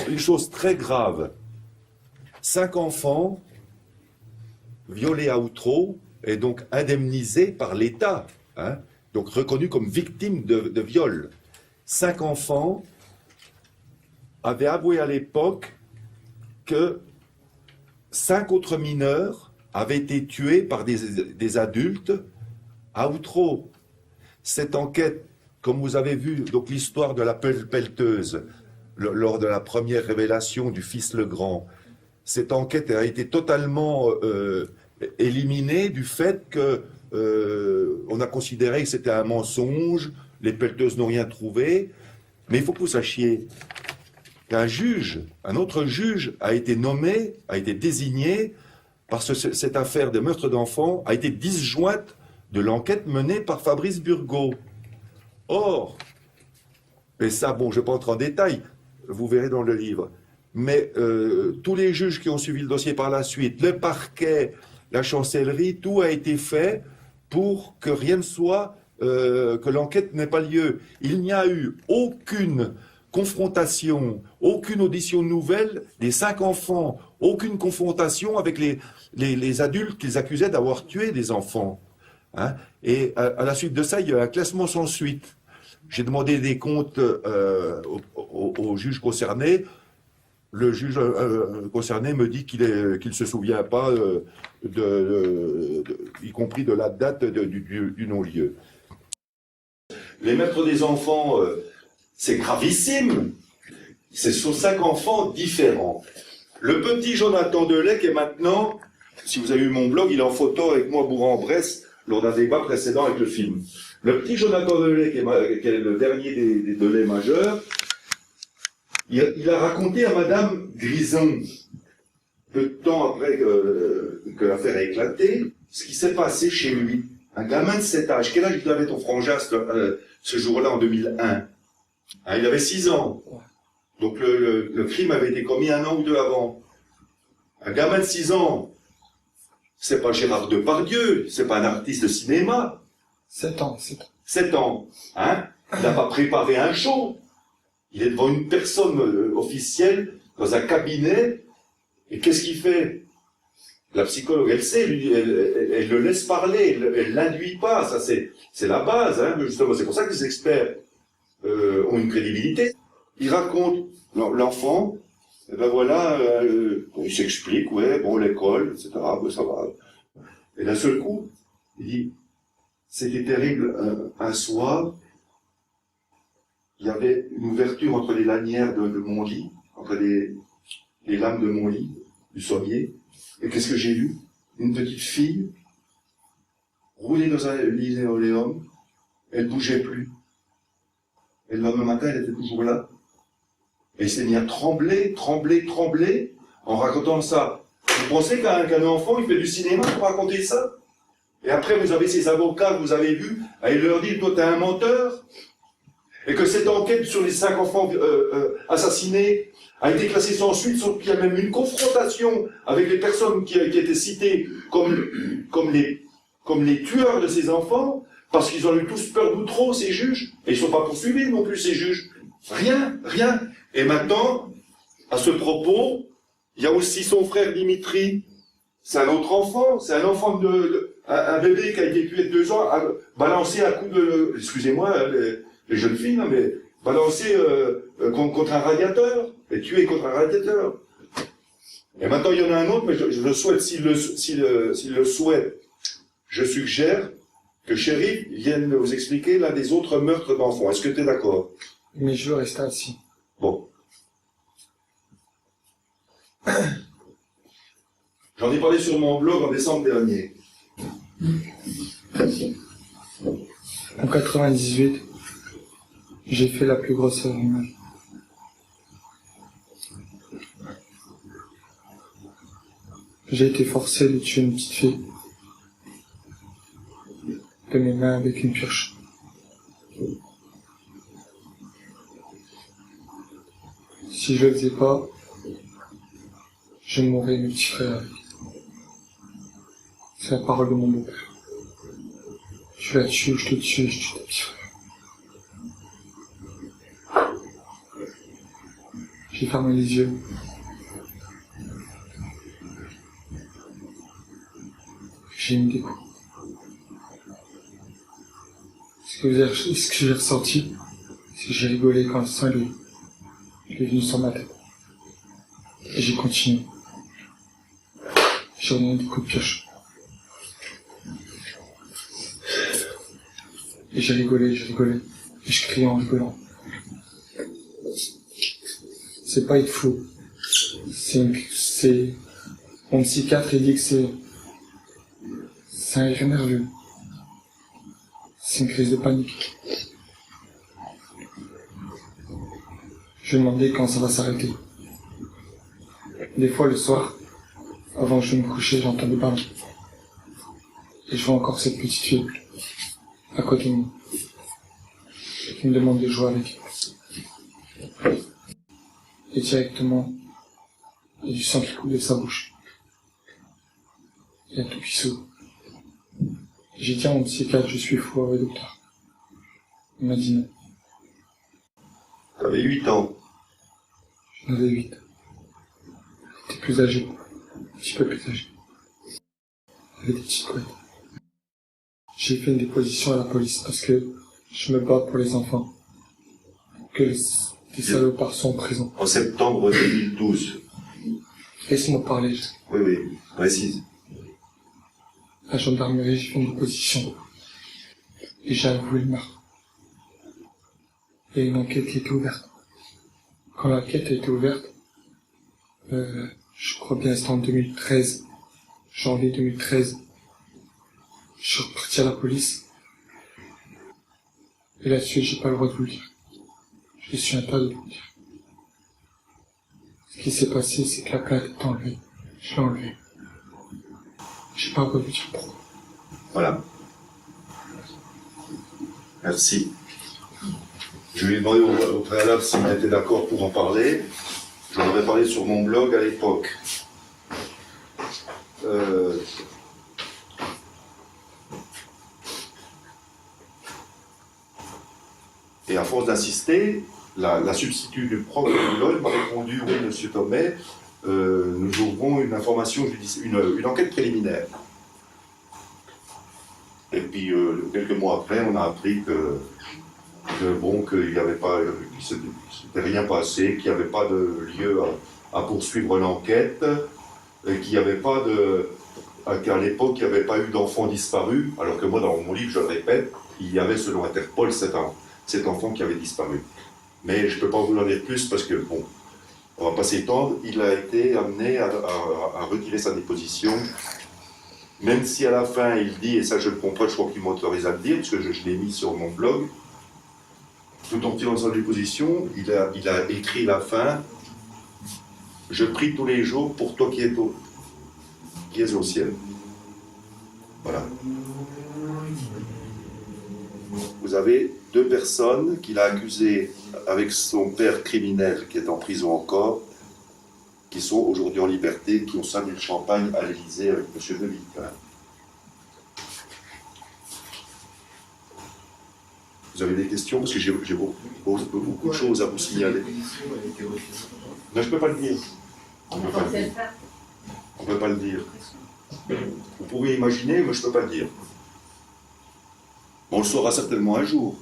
une chose très grave. 5 enfants violés à outraux et donc indemnisés par l'État, hein, donc reconnus comme victimes de viol. 5 enfants avaient avoué à l'époque que 5 autres mineurs avaient été tués par des adultes à outraux. Cette enquête, comme vous avez vu, donc l'histoire de la pelleteuse, lors de la première révélation du fils Legrand, cette enquête a été totalement éliminée du fait que on a considéré que c'était un mensonge, les pelleteuses n'ont rien trouvé. Mais il faut que vous sachiez qu'un juge, un autre juge, a été nommé, a été désigné, parce que cette affaire de meurtre d'enfants a été disjointe de l'enquête menée par Fabrice Burgot. Or, et ça, bon, je ne vais pas entrer en détail, vous verrez dans le livre, mais tous les juges qui ont suivi le dossier par la suite, le parquet, la chancellerie, tout a été fait pour que rien ne soit, que l'enquête n'ait pas lieu. Il n'y a eu aucune confrontation, aucune audition nouvelle des 5 enfants, aucune confrontation avec les adultes qu'ils accusaient d'avoir tué des enfants. Hein. Et à la suite de ça, il y a un classement sans suite. J'ai demandé des comptes au juge concerné. Le juge concerné me dit qu'il ne se souvient pas, y compris de la date du non-lieu. Les maîtres des enfants, c'est gravissime. Ce sont 5 enfants différents. Le petit Jonathan Delay, qui est maintenant, si vous avez vu mon blog, il est en photo avec moi à Bourg-en-Bresse lors d'un débat précédent avec le film. Le petit Jonathan Delay, qui est le dernier des Delay majeurs, il a raconté à Madame Grison, peu de temps après que l'affaire a éclaté, ce qui s'est passé chez lui. Un gamin de 7 âge. Quel âge il avait ton frangin ce jour-là en 2001 hein, il avait 6 ans. Donc le crime avait été commis 1 an ou 2 avant. Un gamin de 6 ans, c'est pas Gérard Depardieu, c'est pas un artiste de cinéma. 7 ans. 7 ans. Hein, il n'a pas préparé un show. Il est devant une personne officielle, dans un cabinet, et qu'est-ce qu'il fait? La psychologue, elle sait, elle le laisse parler, elle l'induit pas, ça c'est la base, hein, justement, c'est pour ça que les experts ont une crédibilité. Il raconte l'enfant, et ben voilà, il s'explique, ouais, bon, l'école, etc., ben, ça va. Et d'un seul coup, il dit, c'était terrible, un soir, il y avait une ouverture entre les lanières de mon lit, entre les lames de mon lit, du sommier, et qu'est-ce que j'ai vu? Une petite fille, roulée dans un linoléum, elle bougeait plus. Et le lendemain matin, elle était toujours là. Et il s'est mis à trembler, en racontant ça. Vous pensez qu'un enfant, il fait du cinéma pour raconter ça? Et après, vous avez ces avocats que vous avez vus, et il leur dit, toi, t'es un menteur? Et que cette enquête sur les 5 enfants assassinés a été classée sans suite, sauf qu'il y a même une confrontation avec les personnes qui étaient citées comme les tueurs de ces enfants, parce qu'ils ont eu tous peur d'outreau, ces juges, et ils ne sont pas poursuivis non plus, ces juges. Rien. Et maintenant, à ce propos, il y a aussi son frère Dimitri, c'est un autre enfant, c'est un enfant un bébé qui a été tué de 2 ans, balancé à coups de, excusez-moi, les jeunes filles, non, mais balancé contre un radiateur, et tué contre un radiateur. Et maintenant, il y en a un autre, mais je le souhaite, s'il le souhaite, je suggère que Chérif vienne vous expliquer l'un des autres meurtres d'enfants. Est-ce que tu es d'accord? Mais je veux rester assis. Bon. J'en ai parlé sur mon blog en décembre dernier. En 98, j'ai fait la plus grosse erreur humaine. J'ai été forcé de tuer une petite fille de mes mains avec une pioche. Si je le faisais pas, je mourrais mes petits frères. C'est la parole de mon beau-père. Je la tue, je te tue, je tue tes petits frères. J'ai fermé les yeux. J'ai mis des coups. Ce que j'ai ressenti, c'est que j'ai rigolé quand le sang il est venu sur ma tête. Et j'ai continué. J'ai donné des coups de pioche. Et j'ai rigolé. Et je criais en rigolant. C'est pas être fou. C'est... Mon psychiatre, il dit que c'est un rire nerveux. C'est une crise de panique. Je me demandais quand ça va s'arrêter. Des fois, le soir, avant que je me coucher, j'entends des ballons. Et je vois encore cette petite fille, à côté de moi, qui me demande de jouer avec. Et directement, il y a du sang qui coule de sa bouche. Il y a tout qui s'ouvre. J'ai dit à mon psychiatre, je suis fou, avec le docteur. Il m'a dit non. T'avais 8 ans. J'en avais 8. J'étais plus âgé. Un petit peu plus âgé. J'avais des petites couettes. J'ai fait une déposition à la police parce que je me bats pour les enfants. Que les salopards sont en prison. En septembre 2012. Laisse-moi parler. Oui, précise. À la gendarmerie, j'ai fait une déposition. Et j'ai avoué le meurtre. Et une enquête qui était ouverte. Quand l'enquête a été ouverte, je crois bien c'était en 2013, janvier 2013, je suis reparti à la police. Et là-dessus, j'ai pas le droit de vous le dire. Je suis interdit de vous le dire. Ce qui s'est passé, c'est que la plaque est enlevée. Je l'ai enlevée. J'ai pas le droit de vous dire pourquoi. Voilà. Merci. Je lui ai demandé au préalable s'il était d'accord pour en parler. J'en avais parlé sur mon blog à l'époque. Et à force d'insister, la substitut du prof de Boulogne m'a répondu: oui, monsieur Thomet, nous ouvrons une information une enquête préliminaire. Et puis quelques mois après, on a appris qu'il n'y avait pas, qu'il ne s'était rien passé, qu'il n'y avait pas de lieu à poursuivre l'enquête, qu'il n'y avait pas qu'à l'époque, il n'y avait pas eu d'enfant disparu, alors que moi, dans mon livre, je le répète, il y avait, selon Interpol, cet enfant qui avait disparu. Mais je ne peux pas vous en dire plus parce que, bon, on ne va pas s'étendre, il a été amené à retirer sa déposition, même si à la fin, il dit, et ça je le comprends, je crois qu'il m'autorise à le dire, parce que je l'ai mis sur mon blog, tout en tirant sa déposition, il a écrit la fin: je prie tous les jours pour toi qui es au ciel. Voilà. Vous avez 2 personnes qu'il a accusées avec son père criminel qui est en prison encore, qui sont aujourd'hui en liberté, qui ont servi le champagne à l'Élysée avec M. Deville. Vous avez des questions? Parce que j'ai beaucoup de choses à vous signaler. Non, je ne peux pas le dire. On ne peut pas le dire. Vous pouvez imaginer, mais je ne peux pas le dire. On le saura certainement un jour.